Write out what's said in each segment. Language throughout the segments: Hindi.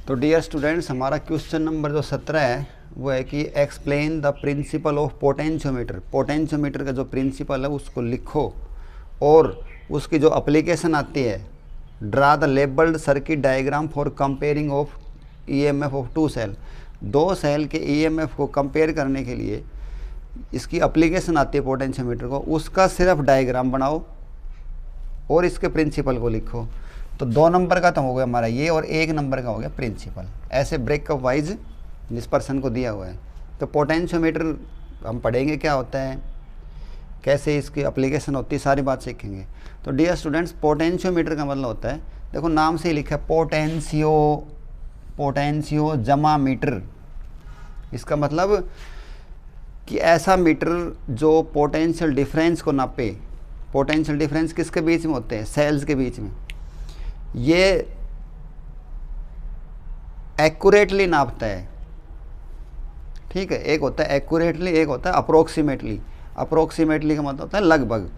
तो डियर स्टूडेंट्स, हमारा क्वेश्चन नंबर जो 17 है वो है कि explain the principle of potentiometer. Potentiometer का जो प्रिंसिपल है उसको लिखो और उसकी जो एप्लीकेशन आती है, draw the labelled circuit diagram for comparing of EMF of two cell. दो सेल के ईएमएफ को कंपेयर करने के लिए इसकी एप्लीकेशन आती है पोटेंशियोमीटर को, उसका सिर्फ डायग्राम बनाओ और इसके प्रिंसिपल को लिखो। तो 2 नंबर का तो हो गया हमारा ये, और 1 नंबर का हो गया प्रिंसिपल। ऐसे ब्रेकअप वाइज जिस पर्सन को दिया हुआ है। तो पोटेंशियोमीटर हम पढ़ेंगे क्या होता है, कैसे इसकी एप्लीकेशन होती है, सारी बात सीखेंगे। तो डियर स्टूडेंट्स, पोटेंशियोमीटर का मतलब होता है, देखो नाम से ही लिखा है पोटेंशियो जमा मीटर। इसका मतलब कि ऐसा मीटर जो पोटेंशियल डिफरेंस को नापे। पोटेंशियल डिफरेंस किसके बीच में होते हैं? सेल्स के बीच में। ये एक्यूरेटली नापता है, ठीक है। एक होता है एक्यूरेटली, एक होता है अप्रोक्सीमेटली। अप्रोक्सीमेटली का मतलब होता है लगभग।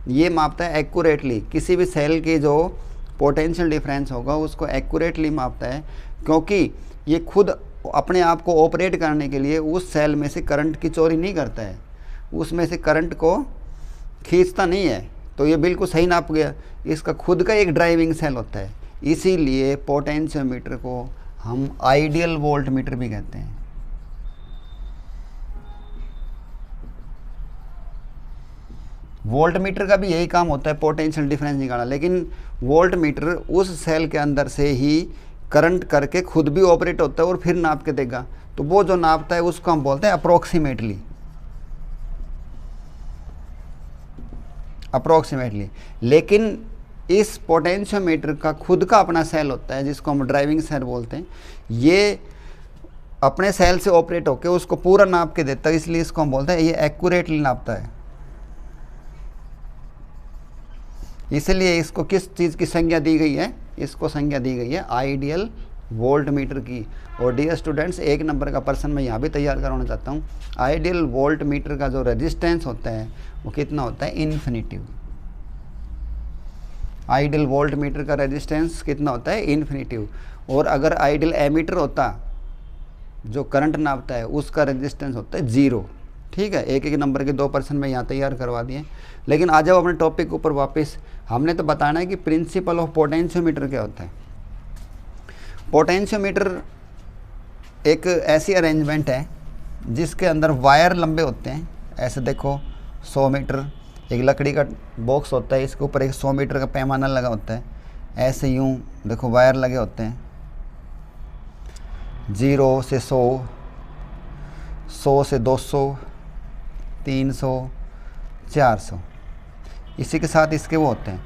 ये मापता है एक्यूरेटली, किसी भी सेल के जो पोटेंशियल डिफरेंस होगा उसको एक्यूरेटली मापता है, क्योंकि ये खुद अपने आप को ऑपरेट करने के लिए उस सेल में से करंट की चोरी नहीं करता है, उसमें से करंट को खींचता नहीं है। तो ये बिल्कुल सही नाप गया। इसका खुद का एक ड्राइविंग सेल होता है, इसीलिए पोटेंशियोमीटर को हम आइडियल वोल्ट मीटर भी कहते हैं। वोल्ट मीटर का भी यही काम होता है, पोटेंशियल डिफरेंस निकालना, लेकिन वोल्ट मीटर उस सेल के अंदर से ही करंट करके खुद भी ऑपरेट होता है और फिर नाप के देगा। तो वो जो नापता है उसको हम बोलते हैं अप्रोक्सीमेटली। लेकिन इस पोटेंशियोमीटर का खुद का अपना सेल होता है जिसको हम ड्राइविंग सेल बोलते हैं। ये अपने सेल से ऑपरेट होकर उसको पूरा नाप के देता है, इसलिए इसको हम बोलते हैं ये एक्यूरेटली नापता है। इसलिए इसको किस चीज़ की संज्ञा दी गई है? इसको संज्ञा दी गई है आइडियल वोल्ट मीटर की। और डियर स्टूडेंट्स, 1 नंबर का पर्सन मैं यहाँ भी तैयार करवाना चाहता हूँ। आइडियल वोल्ट मीटर का जो रेजिस्टेंस होता है वो कितना होता है? इन्फिनिटिव। आइडियल वोल्ट मीटर का रेजिस्टेंस कितना होता है? इन्फिनिटिव। और अगर आइडियल एमीटर होता जो करंट नापता है उसका रेजिस्टेंस होता है 0। ठीक है, 1 नंबर के 2 पर्सन में यहाँ तैयार करवा दिए। लेकिन आ जाओ अपने टॉपिक के ऊपर वापस। हमने तो बताना है कि प्रिंसिपल ऑफ पोटेंशियोमीटर क्या होता है। पोटेंशियोमीटर एक ऐसी अरेंजमेंट है जिसके अंदर वायर लंबे होते हैं। ऐसे देखो 100 मीटर एक लकड़ी का बॉक्स होता है, इसके ऊपर एक 100 मीटर का पैमाना लगा होता है। ऐसे यूं देखो वायर लगे होते हैं 0 से 100, 100 से 200, 300, 400। इसी के साथ इसके वो होते हैं।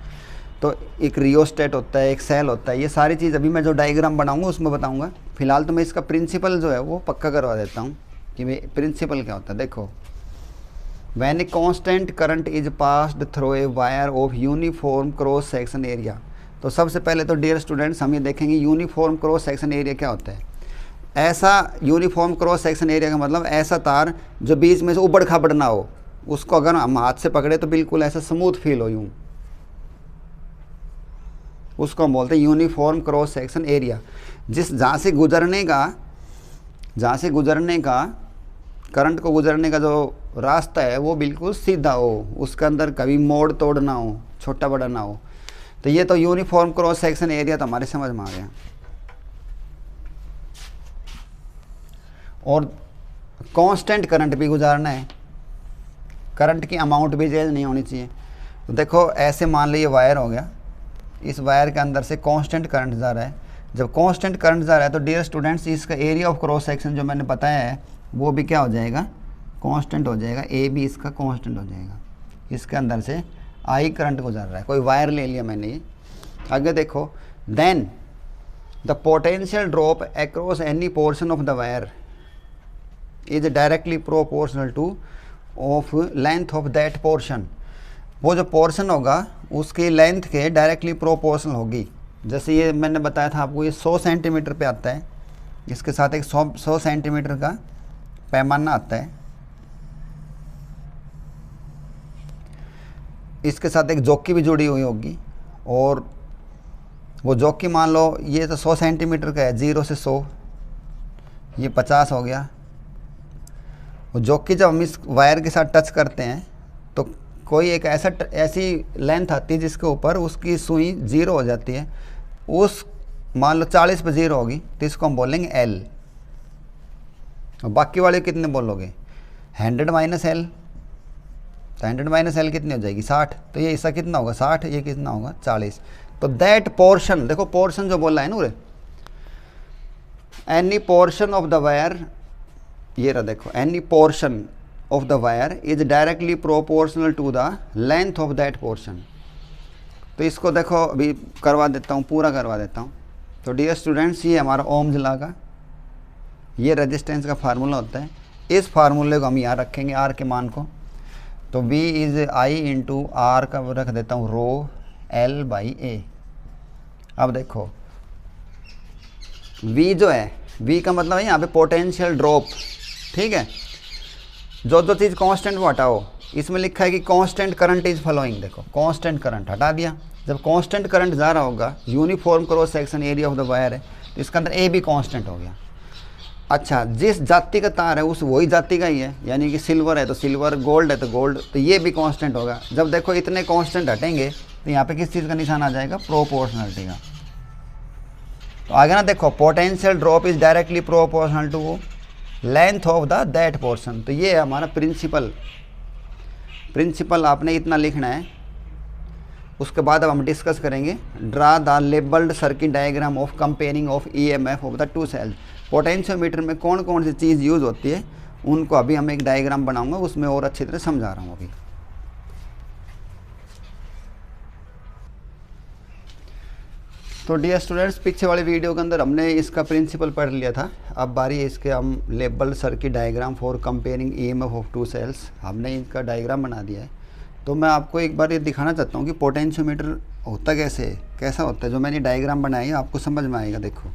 तो एक रियोस्टेट होता है, एक सेल होता है। ये सारी चीज़ अभी मैं जो डायग्राम बनाऊंगा उसमें बताऊंगा। फिलहाल तो मैं इसका प्रिंसिपल जो है वो पक्का करवा देता हूँ कि मैं प्रिंसिपल क्या होता है। देखो, when a constant current is passed through a wire of uniform cross section area. तो सबसे पहले तो डियर स्टूडेंट्स हम ये देखेंगे यूनिफॉर्म क्रॉस सेक्शन एरिया क्या होता है। ऐसा यूनिफॉर्म क्रॉस सेक्शन एरिया का मतलब ऐसा तार जो बीच में से उबड़ खाबड़ ना हो, उसको अगर हम हाथ से पकड़े तो बिल्कुल ऐसा स्मूथ फील हो यूं, उसको हम बोलते हैं यूनिफॉर्म क्रॉस सेक्शन एरिया। जहाँ से गुजरने का करंट को गुजरने का जो रास्ता है वो बिल्कुल सीधा हो, उसके अंदर कभी मोड़ तोड़ ना हो, छोटा बड़ा ना हो। तो ये तो यूनिफॉर्म क्रॉस सेक्शन एरिया तो हमारे समझ में आ गया। और कांस्टेंट करंट भी गुजारना है, करंट की अमाउंट भी चेंज नहीं होनी चाहिए। तो देखो ऐसे मान लीजिए वायर हो गया, इस वायर के अंदर से कांस्टेंट करंट जा रहा है। जब कांस्टेंट करंट जा रहा है तो डियर स्टूडेंट्स इसका एरिया ऑफ क्रॉस सेक्शन जो मैंने बताया है वो भी क्या हो जाएगा? कांस्टेंट हो जाएगा। ए भी इसका कांस्टेंट हो जाएगा। इसके अंदर से आई करंट गुजर रहा है। कोई वायर ले लिया मैंने ये। आगे देखो, then the potential drop across any portion of the wire is directly proportional to of length of that portion. वो जो पोर्शन होगा उसकी लेंथ के डायरेक्टली प्रोपोर्शनल होगी। जैसे ये मैंने बताया था आपको, ये 100 सेंटीमीटर पे आता है, इसके साथ एक 100 सेंटीमीटर का पैमाना आता है, इसके साथ एक जॉकी भी जुड़ी हुई होगी, और वो जॉकी मान लो ये तो 100 सेंटीमीटर का है, 0 से 100, ये 50 हो गया। वो जॉकी जब हम इस वायर के साथ टच करते हैं तो कोई एक ऐसी लेंथ आती है जिसके ऊपर उसकी सुई 0 हो जाती है, उस मान लो 40 पे 0 होगी तो इसको हम बोलेंगे एल। और बाकी वाले कितने बोलोगे? 100 माइनस एल, तो 100 माइनस एल कितनी हो जाएगी? 60। तो ये इसका कितना होगा? 60। ये कितना होगा? 40। तो दैट पोर्शन, देखो पोर्शन जो बोला है ना, any portion of the wire, ये रहा देखो, any portion of the wire is directly proportional to the length of that portion. तो इसको देखो अभी करवा देता हूँ, पूरा करवा देता हूँ। तो डियर स्टूडेंट्स, ये हमारा ओम्स लॉ का ये रेजिस्टेंस का फार्मूला होता है। इस फार्मूले को हम यहाँ रखेंगे आर के मान को। तो V is I into R का रख देता हूँ रो L बाई ए। अब देखो V जो है, V का मतलब है यहाँ पे पोटेंशियल ड्रॉप, ठीक है। जो जो चीज़ कांस्टेंट वो हटाओ। इसमें लिखा है कि कांस्टेंट करंट इज फ्लोइंग, देखो कांस्टेंट करंट हटा दिया। जब कांस्टेंट करंट जा रहा होगा, uniform cross section area of the wire है, तो इसके अंदर ए भी कांस्टेंट हो गया। अच्छा, जिस जाति का तार है उस वही जाति का ही है, यानी कि सिल्वर है तो सिल्वर, गोल्ड है तो गोल्ड, तो ये भी कांस्टेंट होगा। जब देखो इतने कांस्टेंट हटेंगे तो यहाँ पे किस चीज़ का निशान आ जाएगा? प्रोपोर्शनलिटी का। तो आगे ना देखो, potential drop is directly proportional to length of the that portion. तो ये है हमारा प्रिंसिपल आपने इतना लिखना है। उसके बाद अब हम डिस्कस करेंगे, draw the labelled circuit diagram of comparing of EMF of the two cells. Potentiometer में कौन कौन सी चीज़ यूज़ होती है उनको अभी हम एक डायग्राम बनाऊंगा, उसमें और अच्छी तरह समझा रहा हूँ अभी। तो डियर स्टूडेंट्स, पीछे वाले वीडियो के अंदर हमने इसका प्रिंसिपल पढ़ लिया था। अब बारी है इसके हम label circuit diagram for comparing EMF of two cells. हमने इनका डायग्राम बना दिया है। तो मैं आपको एक बार ये दिखाना चाहता हूँ कि पोटेंशियोमीटर होता कैसा होता है। जो मैंने डायग्राम बनाया है आपको समझ में आएगा। देखो,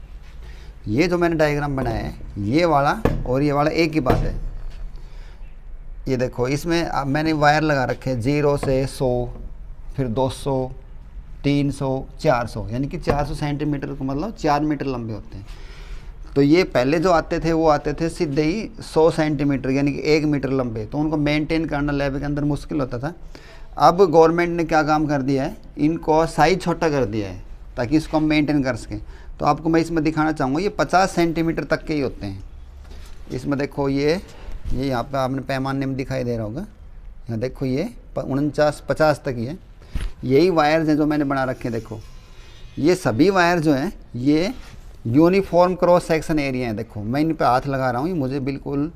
ये जो मैंने डायग्राम बनाया है, ये वाला और ये वाला एक ही बात है। ये देखो, इसमें अब मैंने वायर लगा रखे हैं 0 से 100, फिर 200, 300, 400, यानी कि 400 सेंटीमीटर को मतलब 4 मीटर लंबे होते हैं। तो ये पहले जो आते थे वो आते थे सीधे ही 100 सेंटीमीटर यानी कि 1 मीटर लंबे, तो उनको मेंटेन करना लैब के अंदर मुश्किल होता था। अब गवर्नमेंट ने क्या काम कर दिया है, इनको साइज छोटा कर दिया है ताकि इसको हम मेंटेन कर सकें। तो आपको मैं इसमें दिखाना चाहूँगा, ये 50 सेंटीमीटर तक के ही होते हैं। इसमें देखो, ये यहाँ पे आपने पैमाने में दिखाई दे रहा होगा, यहाँ देखो ये 49-50 तक ही है। यही वायर्स हैं जो मैंने बना रखे हैं। देखो, ये सभी वायर जो हैं ये यूनिफॉर्म क्रॉस सेक्शन एरिया है। देखो, मैं इन पे हाथ लगा रहा हूँ, ये मुझे बिल्कुल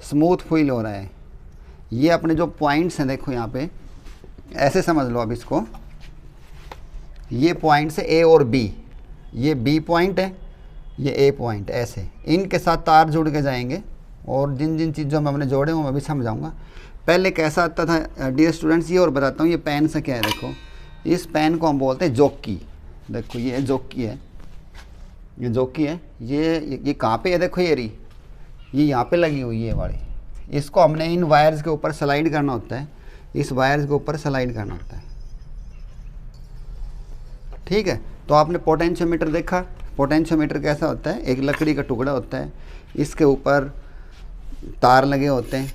स्मूथ फील हो रहा है। ये अपने जो पॉइंट्स हैं, देखो यहाँ पे ऐसे समझ लो अब इसको, ये पॉइंट्स है A और B, ये B पॉइंट है, ये A पॉइंट, ऐसे इनके साथ तार जुड़ के जाएंगे। और जिन जिन चीज़ों में हमने जोड़े वो मैं भी समझाऊंगा। पहले कैसा आता था डियर स्टूडेंट्स, ये और बताता हूँ। ये पेन से क्या है, देखो इस पेन को हम बोलते हैं जॉकी। देखो ये जॉकी है, ये जॉकी है। ये कहाँ पे है? देखो ये रही, ये यहाँ पे लगी हुई है वाली। इसको हमने इन वायर्स के ऊपर स्लाइड करना होता है, इस वायर्स के ऊपर स्लाइड करना होता है, ठीक है। तो आपने पोटेंशियोमीटर देखा, पोटेंशियोमीटर कैसा होता है? एक लकड़ी का टुकड़ा होता है, इसके ऊपर तार लगे होते हैं।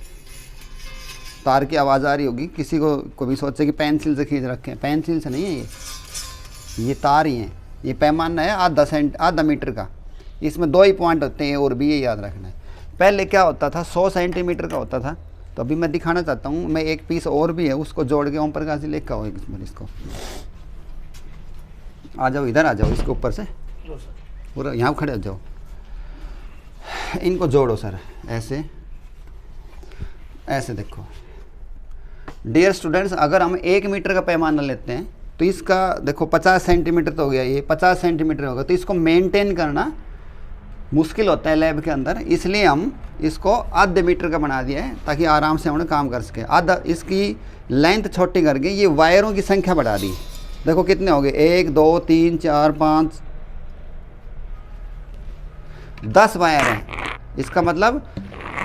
तार की आवाज़ आ रही होगी किसी को भी सोचे कि पेंसिल से खींच रखे हैं, पेंसिल से नहीं है, ये तार ही हैं। ये पैमाना है आधा मीटर का। इसमें 2 ही पॉइंट होते हैं A और B, ये याद रखना है। पहले क्या होता था, 100 सेंटीमीटर का होता था। तो अभी मैं दिखाना चाहता हूँ, मैं एक पीस और भी है उसको जोड़ के ओम प्रकाश जी लेकर आओ एक बार। इसको आ जाओ, इधर आ जाओ, इसके ऊपर से पूरा यहाँ खड़े हो जाओ, इनको जोड़ो सर, ऐसे ऐसे। देखो डियर स्टूडेंट्स, अगर हम 1 मीटर का पैमाना लेते हैं तो इसका देखो 50 सेंटीमीटर तो हो गया, ये 50 सेंटीमीटर होगा। तो इसको मेंटेन करना मुश्किल होता है लैब के अंदर, इसलिए हम इसको आधे मीटर का बना दिया है ताकि आराम से हम काम कर सके। आधा इसकी लेंथ छोटी करके ये वायरों की संख्या बढ़ा दी। देखो कितने हो गए, 1 2 3 4 5 10 वायर हैं। इसका मतलब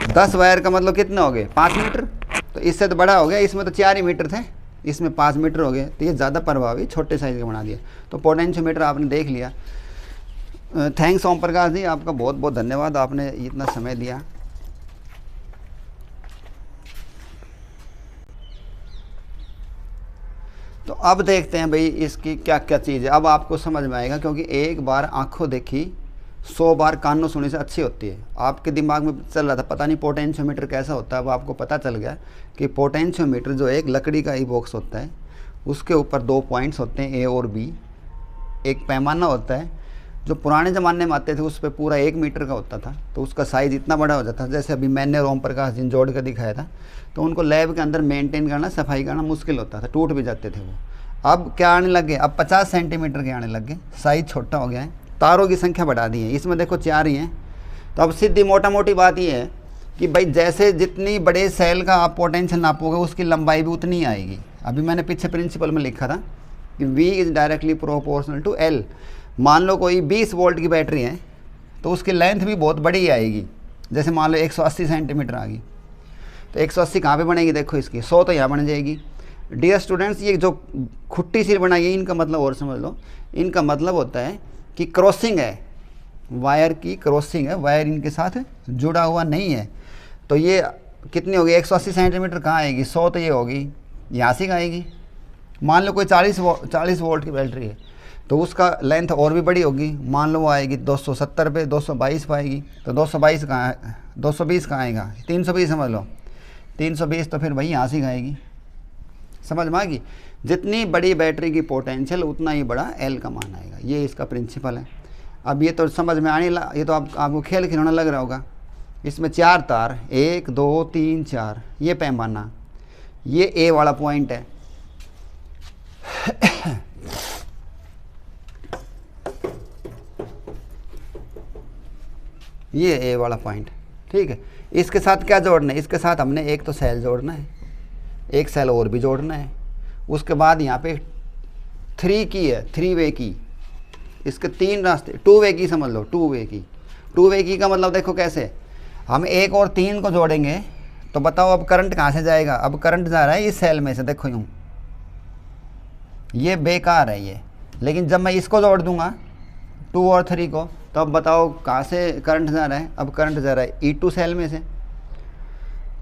10 वायर का मतलब कितने हो गए, 5 मीटर। तो इससे तो बड़ा हो गया, इसमें तो 4 ही मीटर थे, इसमें 5 मीटर हो गए, तो ये ज़्यादा प्रभावी छोटे साइज़ का बना दिया। तो पोटेंशियोमीटर आपने देख लिया। थैंक्स ओम प्रकाश जी, आपका बहुत बहुत धन्यवाद, आपने इतना समय दिया। तो अब देखते हैं भाई इसकी क्या क्या चीज़ है। अब आपको समझ में आएगा, क्योंकि एक बार आंखों देखी 100 बार कानों सुनी से अच्छी होती है। आपके दिमाग में चल रहा था पता नहीं पोटेंशियोमीटर कैसा होता है, अब आपको पता चल गया कि पोटेंशियोमीटर जो एक लकड़ी का ही बॉक्स होता है, उसके ऊपर 2 पॉइंट्स होते हैं A और B, एक पैमाना होता है जो पुराने ज़माने में आते थे, उस पर पूरा 1 मीटर का होता था, तो उसका साइज़ इतना बड़ा हो जाता था। जैसे अभी मैंने और ओम प्रकाश जी जोड़ कर दिखाया था, तो उनको लैब के अंदर मेंटेन करना, सफाई करना मुश्किल होता था, टूट भी जाते थे वो। अब क्या आने लग गए, अब 50 सेंटीमीटर के आने लग गए, साइज़ छोटा हो गया है, तारों की संख्या बढ़ा दी है, इसमें देखो 4 ही हैं। तो अब सीधी मोटा मोटी बात ये है कि भाई जैसे जितनी बड़े सेल का आप पोटेंशियल नापोगे, उसकी लंबाई भी उतनी ही आएगी। अभी मैंने पीछे प्रिंसिपल में लिखा था कि V is directly proportional to L। मान लो कोई 20 वोल्ट की बैटरी है, तो उसकी लेंथ भी बहुत बड़ी आएगी। जैसे मान लो 180 सेंटीमीटर आ गई, तो 180 कहाँ पे बनेगी, देखो इसकी 100 तो यहाँ बन जाएगी। डियर स्टूडेंट्स, ये जो खुट्टी सी बनाई है, इनका मतलब और समझ लो, इनका मतलब होता है कि क्रॉसिंग है, वायर की क्रॉसिंग है, वायर इनके साथ जुड़ा हुआ नहीं है। तो ये कितनी होगी, 180 सेंटीमीटर कहाँ आएगी, 100 तो ये होगी, यहाँ से आएगी। मान लो कोई 40 वोल्ट की बैटरी है, तो उसका लेंथ और भी बड़ी होगी, मान लो वो आएगी 270 पे 222 पाएगी, तो 222 कहाँ, 220 कहाँ आएगा, 320 समझ लो, 320 तो फिर भाई यहाँ से आएगी। समझ में आ गई, जितनी बड़ी बैटरी की पोटेंशियल उतना ही बड़ा L का मान आएगा, ये इसका प्रिंसिपल है। अब ये तो समझ में आने ये तो आपको खेल खिलौना लग रहा होगा। इसमें 4 तार, 1 2 3 4, ये पैमाना, ये A वाला पॉइंट है। ये A वाला पॉइंट, ठीक है। इसके साथ क्या जोड़ना है, इसके साथ हमने एक तो सेल जोड़ना है, एक सेल और भी जोड़ना है। उसके बाद यहाँ पे 3 की है, 3 वे की, इसके 3 रास्ते, 2 वे की समझ लो, 2 वे की। 2 वे की का मतलब देखो कैसे, हम 1 और 3 को जोड़ेंगे, तो बताओ अब करंट कहाँ से जाएगा। अब करंट जा रहा है इस सेल में से, देखो यूँ, ये बेकार है ये। लेकिन जब मैं इसको जोड़ दूंगा 2 और 3 को, तो अब बताओ कहाँ से करंट जा रहा है। अब करंट जा रहा है E2 सेल में से।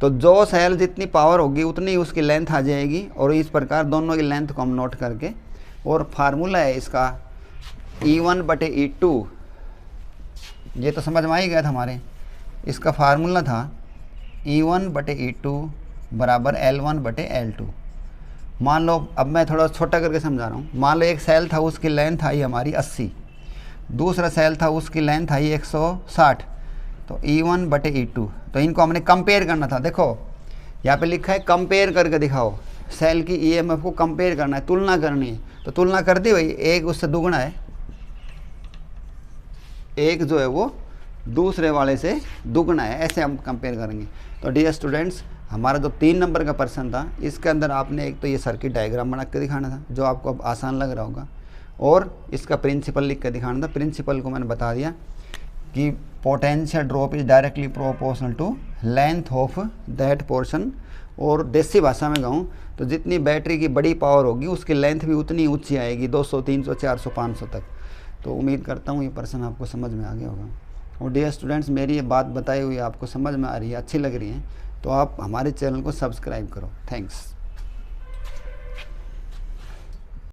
तो जो सेल जितनी पावर होगी उतनी उसकी लेंथ आ जाएगी, और इस प्रकार दोनों की लेंथ को हम नोट करके, और फार्मूला है इसका E1/E2, ये तो समझ में आ ही गया था हमारे। इसका फार्मूला था E1/E2 बराबर L1/L2। मान लो, अब मैं थोड़ा छोटा करके समझा रहा हूँ। मान लो एक सेल था, उसकी लेंथ आई हमारी 80, दूसरा सेल था उसकी लेंथ आई 160, तो E1/E2। तो इनको हमने कंपेयर करना था। देखो यहाँ पे लिखा है कंपेयर करके दिखाओ, सेल की EMF को कंपेयर करना है, तुलना करनी है। तो तुलना कर दी भाई, एक उससे दुगना है, एक जो है वो दूसरे वाले से दुगना है, ऐसे हम कंपेयर करेंगे। तो डियर स्टूडेंट्स, हमारा जो 3 नंबर का प्रश्न था, इसके अंदर आपने एक तो ये सर्किट डायग्राम बना के दिखाना था, जो आपको अब आसान लग रहा होगा, और इसका प्रिंसिपल लिख कर दिखाना था। प्रिंसिपल को मैंने बता दिया कि potential drop is directly proportional to length of that portion. और देसी भाषा में कहूँ तो जितनी बैटरी की बड़ी पावर होगी उसकी लेंथ भी उतनी ऊंची आएगी, 200 300 400 500 तक। तो उम्मीद करता हूँ ये प्रश्न आपको समझ में आ गया होगा। और डियर स्टूडेंट्स, मेरी ये बात बताई हुई आपको समझ में आ रही है, अच्छी लग रही है, तो आप हमारे चैनल को सब्सक्राइब करो। थैंक्स।